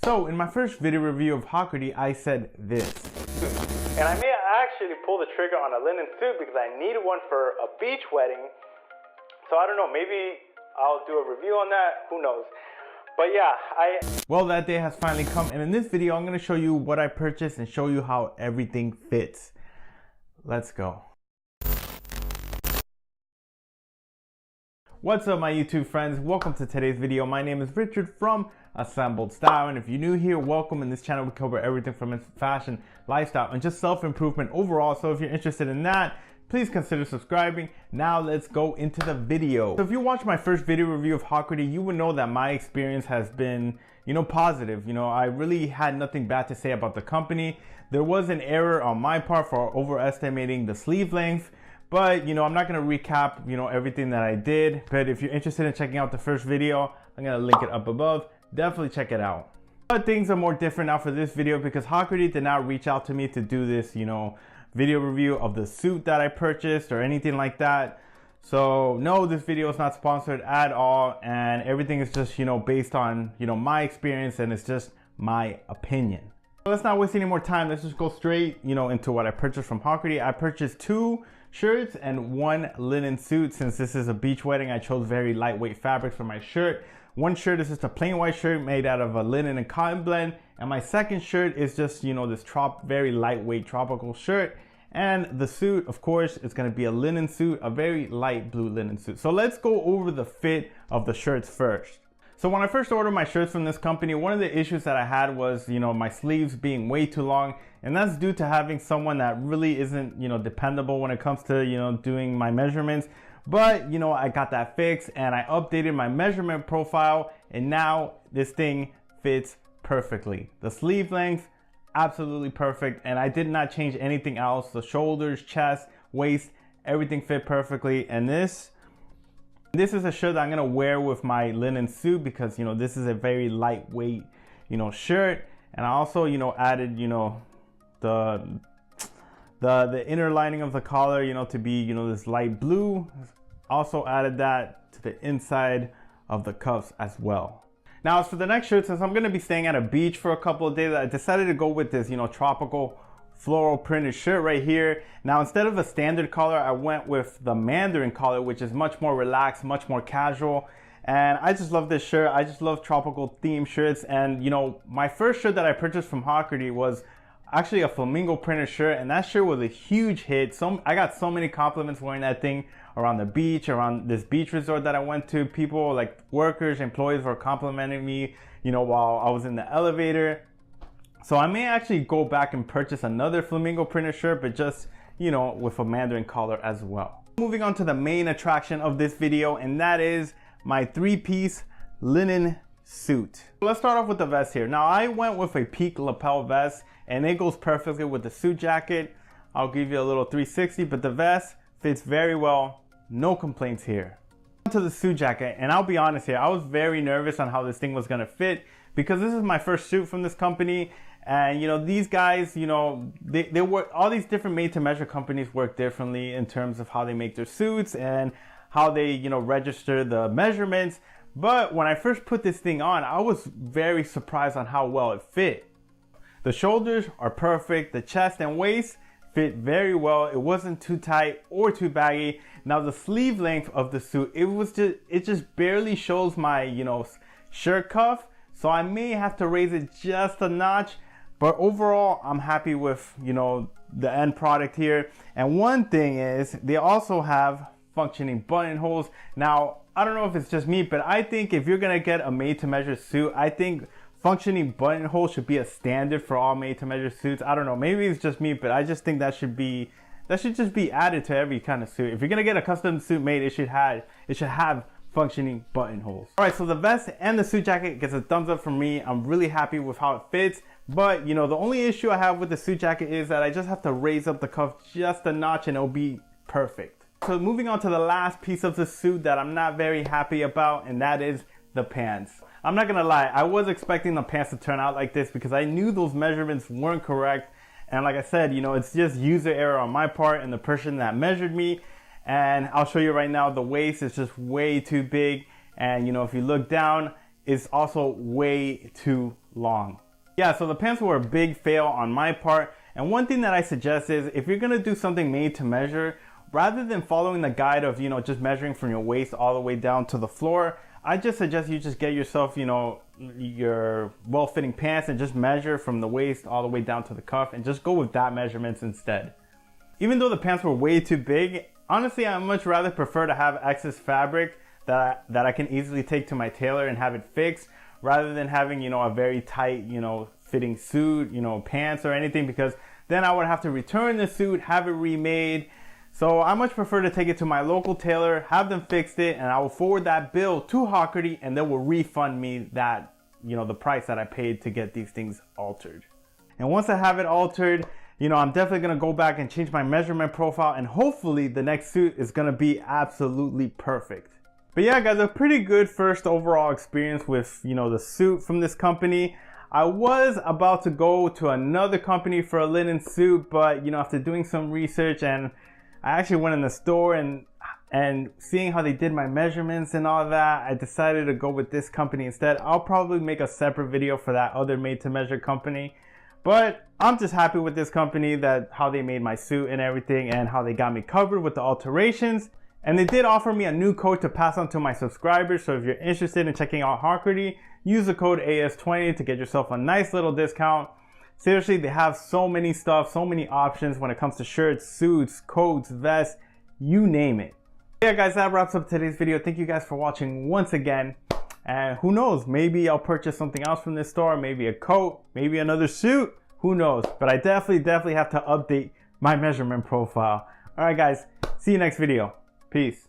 So in my first video review of Hockerty, I said this. And I may actually pull the trigger on a linen suit because I needed one for a beach wedding. So I don't know, maybe I'll do a review on that, who knows. But yeah, Well, that day has finally come, and in this video I'm going to show you what I purchased and show you how everything fits. Let's go. What's up my YouTube friends? Welcome to today's video. My name is Richard from Assembled Style, and if you're new here, welcome. In this channel we cover everything from fashion, lifestyle, and just self-improvement overall. So if you're interested in that, please consider subscribing. Now let's go into the video. So if you watched my first video review of Hockerty, you would know that my experience has been, positive. I really had nothing bad to say about the company. There was an error on my part for overestimating the sleeve length, but I'm not going to recap everything that I did. But if you're interested in checking out the first video, I'm going to link it up above. Definitely check it out. But things are more different now for this video because Hockerty did not reach out to me to do this video review of the suit that I purchased or anything like that. So no, this video is not sponsored at all, and everything is just based on my experience, and it's just my opinion. So let's not waste any more time. Let's just go straight into what I purchased from Hockerty. I purchased 2 shirts and 1 linen suit. Since this is a beach wedding, I chose very lightweight fabrics for my shirt. One shirt is just a plain white shirt made out of a linen and cotton blend, and my second shirt is just this very lightweight tropical shirt. And the suit, of course, is going to be a linen suit, a very light blue linen suit. So let's go over the fit of the shirts first. So when I first ordered my shirts from this company, one of the issues that I had was, my sleeves being way too long. And that's due to having someone that really isn't, dependable when it comes to, doing my measurements. But, I got that fixed and I updated my measurement profile, and now this thing fits perfectly. The sleeve length, absolutely perfect, and I did not change anything else. The shoulders, chest, waist, everything fit perfectly. And this is a shirt that I'm gonna wear with my linen suit because this is a very lightweight shirt. And I also added the inner lining of the collar to be this light blue. Also added that to the inside of the cuffs as well. Now as for the next shirt, since I'm going to be staying at a beach for a couple of days, I decided to go with this tropical floral printed shirt right here. Now instead of a standard collar, I went with the Mandarin collar, which is much more relaxed, much more casual. And I just love this shirt. I just love tropical themed shirts. And my first shirt that I purchased from Hockerty was actually a flamingo printed shirt, and that shirt was a huge hit. I got so many compliments wearing that thing around the beach, around this beach resort that I went to. People like workers, employees were complimenting me, while I was in the elevator. So I may actually go back and purchase another flamingo printed shirt, but just, with a Mandarin collar as well. Moving on to the main attraction of this video, and that is my 3-piece linen suit. Let's start off with the vest here. Now I went with a peak lapel vest, and it goes perfectly with the suit jacket. I'll give you a little 360, but the vest fits very well. No complaints here. On to the suit jacket, and I'll be honest here, I was very nervous on how this thing was gonna fit because this is my first suit from this company. And these guys, they work, all these different made to measure companies work differently in terms of how they make their suits and how they, register the measurements. But when I first put this thing on, I was very surprised on how well it fit. The shoulders are perfect. The chest and waist fit very well. It wasn't too tight or too baggy. Now the sleeve length of the suit, it just barely shows my, shirt cuff. So I may have to raise it just a notch. But overall, I'm happy with, the end product here. And one thing is they also have functioning buttonholes. Now, I don't know if it's just me, but I think if you're gonna get a made-to-measure suit, I think functioning buttonholes should be a standard for all made-to-measure suits. I don't know, maybe it's just me, but I just think that should just be added to every kind of suit. If you're gonna get a custom suit made, it should have functioning buttonholes. All right, so the vest and the suit jacket gets a thumbs up from me. I'm really happy with how it fits. But the only issue I have with the suit jacket is that I just have to raise up the cuff just a notch and it'll be perfect. So moving on to the last piece of the suit that I'm not very happy about, and that is the pants. I'm not gonna lie, I was expecting the pants to turn out like this because I knew those measurements weren't correct. And like I said, it's just user error on my part and the person that measured me. And I'll show you right now, the waist is just way too big. And if you look down, it's also way too long. Yeah, so the pants were a big fail on my part. And one thing that I suggest is if you're gonna do something made to measure, rather than following the guide of, just measuring from your waist all the way down to the floor, I just suggest you just get yourself, your well-fitting pants and just measure from the waist all the way down to the cuff and just go with that measurements instead. Even though the pants were way too big, honestly, I much rather prefer to have excess fabric that I can easily take to my tailor and have it fixed, rather than having, a very tight, fitting suit, pants or anything, because then I would have to return the suit, have it remade. So I much prefer to take it to my local tailor, have them fix it, and I will forward that bill to Hockerty and they will refund me that, the price that I paid to get these things altered. And once I have it altered, I'm definitely gonna go back and change my measurement profile, and hopefully the next suit is gonna be absolutely perfect. But yeah, guys, a pretty good first overall experience with, the suit from this company. I was about to go to another company for a linen suit, but, after doing some research, and I actually went in the store and seeing how they did my measurements and all that, I decided to go with this company instead. I'll probably make a separate video for that other made to measure company. But I'm just happy with this company, that how they made my suit and everything, and how they got me covered with the alterations. And they did offer me a new code to pass on to my subscribers. So if you're interested in checking out Hockerty, use the code AS20 to get yourself a nice little discount. Seriously, they have so many stuff, so many options when it comes to shirts, suits, coats, vests, you name it. Yeah, guys, that wraps up today's video. Thank you guys for watching once again. And who knows, maybe I'll purchase something else from this store, maybe a coat, maybe another suit, who knows. But I definitely have to update my measurement profile. All right, guys, see you next video. Peace.